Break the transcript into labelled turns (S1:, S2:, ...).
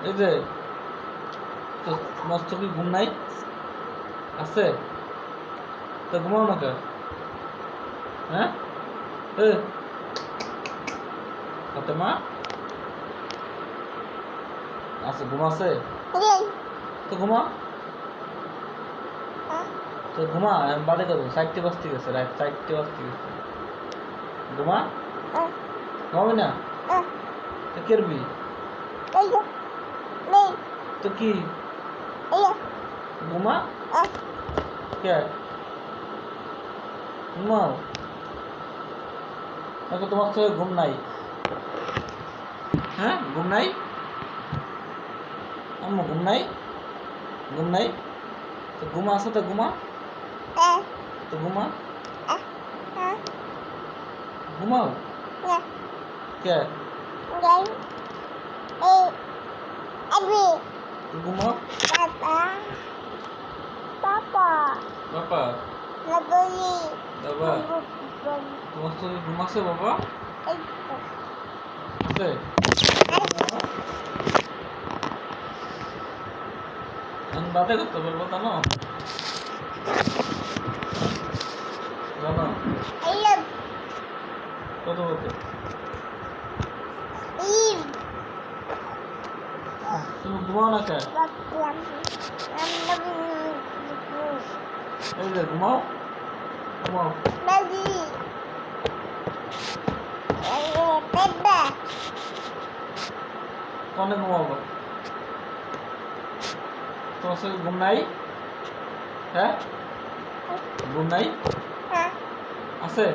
S1: এই যে তো মস্ত কি ঘুম নাই আছে তো ঘুমাও না কে? হ্যাঁ এ ফাতেমা আছে ঘুম আছে তো ঘুমা তো ঘুমা আমি বাড়ি যাবো 4টে বাজতে গেছে রাত 4টে বাজতে গেছে ঘুমা ঘুমাবি না তো করবি তো কি ঘুমা কে ঘুমাও দেখো তোমার তো ঘুম নাই হ্যাঁ ঘুম নাই আম্মু ঘুম নাই ঘুম নাই তো ঘুমা আছে তো ঘুমা তো ঘুমা ঘুমাও কে তো ঘুমাও বাবা বাবা তোমার তো ঘুম আছে বাবা আছে আমি বাতে করতে পারবো জানো জানো কত কত তুমি ঘুমাও না কে এই যে ঘুমাও ঘুমাও কনে ঘুমাবো তোমার সঙ্গে ঘুম নাই হ্যাঁ ঘুম নাই আছে